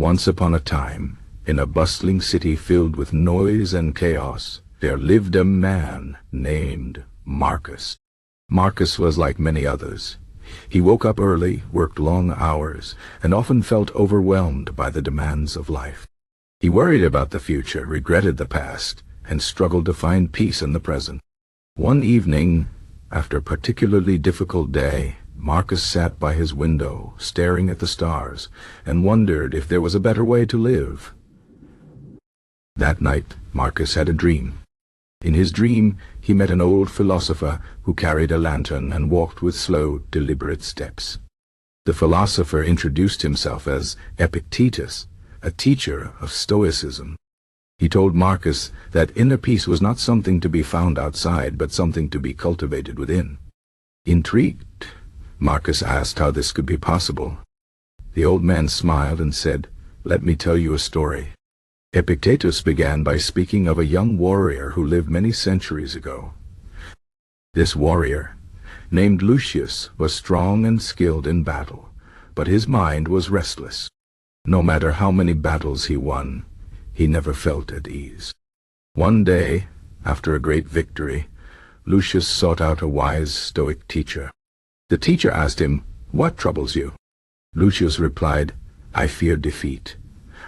Once upon a time, in a bustling city filled with noise and chaos, there lived a man named Marcus. Marcus was like many others. He woke up early, worked long hours, and often felt overwhelmed by the demands of life. He worried about the future, regretted the past, and struggled to find peace in the present. One evening, after a particularly difficult day, Marcus sat by his window, staring at the stars, and wondered if there was a better way to live. That night, Marcus had a dream. In his dream, he met an old philosopher who carried a lantern and walked with slow, deliberate steps. The philosopher introduced himself as Epictetus, a teacher of Stoicism. He told Marcus that inner peace was not something to be found outside, but something to be cultivated within. Intrigued, Marcus asked how this could be possible. The old man smiled and said, "Let me tell you a story." Epictetus began by speaking of a young warrior who lived many centuries ago. This warrior, named Lucius, was strong and skilled in battle, but his mind was restless. No matter how many battles he won, he never felt at ease. One day, after a great victory, Lucius sought out a wise Stoic teacher. The teacher asked him, "What troubles you?" Lucius replied, "I fear defeat.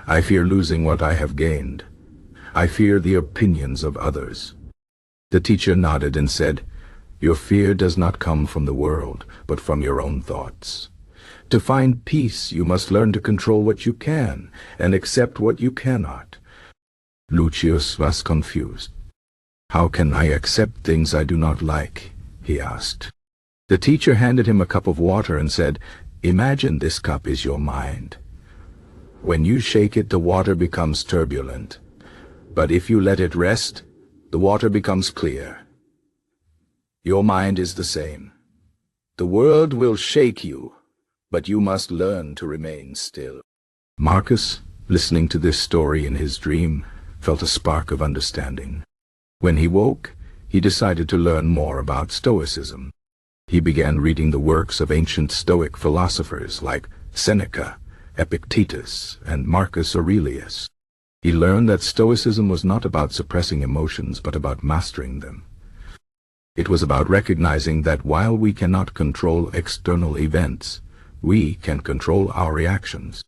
I fear losing what I have gained. I fear the opinions of others." The teacher nodded and said, "Your fear does not come from the world, but from your own thoughts. To find peace, you must learn to control what you can and accept what you cannot." Lucius was confused. "How can I accept things I do not like?" he asked. The teacher handed him a cup of water and said, "Imagine this cup is your mind. When you shake it, the water becomes turbulent. But if you let it rest, the water becomes clear. Your mind is the same. The world will shake you, but you must learn to remain still." Marcus, listening to this story in his dream, felt a spark of understanding. When he woke, he decided to learn more about Stoicism. He began reading the works of ancient Stoic philosophers like Seneca, Epictetus, and Marcus Aurelius. He learned that Stoicism was not about suppressing emotions, but about mastering them. It was about recognizing that while we cannot control external events, we can control our reactions.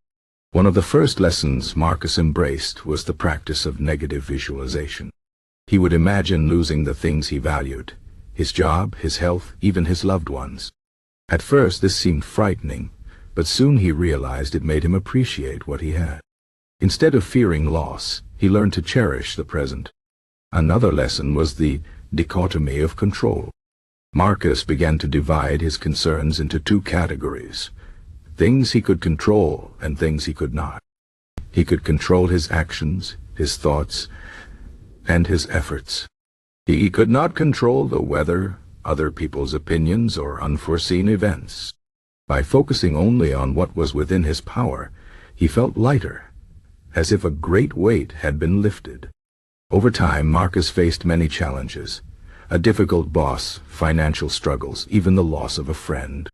One of the first lessons Marcus embraced was the practice of negative visualization. He would imagine losing the things he valued, his job, his health, even his loved ones. At first this seemed frightening, but soon he realized it made him appreciate what he had. Instead of fearing loss, he learned to cherish the present. Another lesson was the dichotomy of control. Marcus began to divide his concerns into two categories: things he could control and things he could not. He could control his actions, his thoughts, and his efforts. He could not control the weather, other people's opinions, or unforeseen events. By focusing only on what was within his power, he felt lighter, as if a great weight had been lifted. Over time, Marcus faced many challenges: a difficult boss, financial struggles, even the loss of a friend.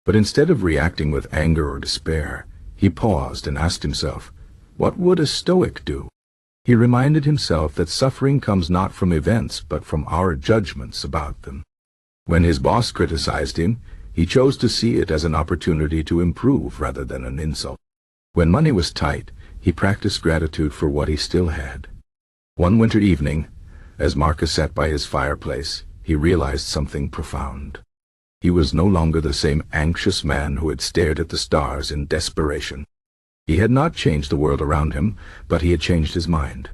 But instead of reacting with anger or despair, he paused and asked himself, what would a Stoic do? He reminded himself that suffering comes not from events, but from our judgments about them. When his boss criticized him, he chose to see it as an opportunity to improve rather than an insult. When money was tight, he practiced gratitude for what he still had. One winter evening, as Marcus sat by his fireplace, he realized something profound. He was no longer the same anxious man who had stared at the stars in desperation. He had not changed the world around him, but he had changed his mind.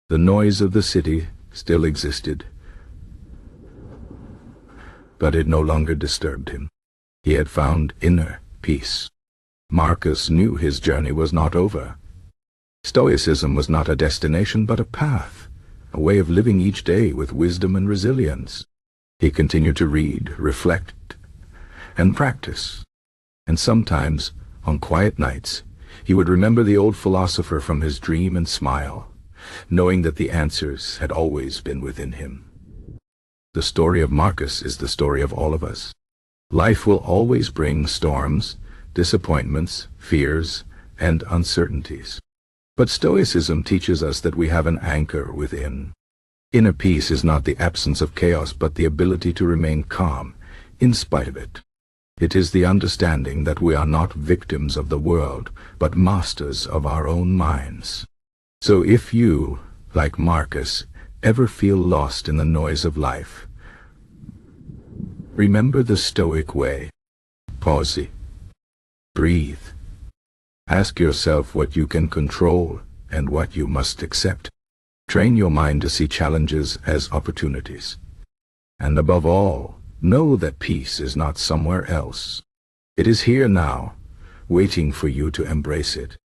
The noise of the city still existed, but it no longer disturbed him. He had found inner peace. Marcus knew his journey was not over. Stoicism was not a destination, but a path, a way of living each day with wisdom and resilience. He continued to read, reflect, and practice. And sometimes, on quiet nights, he would remember the old philosopher from his dream and smile, knowing that the answers had always been within him. The story of Marcus is the story of all of us. Life will always bring storms, disappointments, fears, and uncertainties. But Stoicism teaches us that we have an anchor within. Inner peace is not the absence of chaos, but the ability to remain calm in spite of it. It is the understanding that we are not victims of the world, but masters of our own minds. So if you, like Marcus, ever feel lost in the noise of life, remember the Stoic way. Pause. Breathe. Ask yourself what you can control and what you must accept. Train your mind to see challenges as opportunities. And above all, know that peace is not somewhere else. It is here now, waiting for you to embrace it.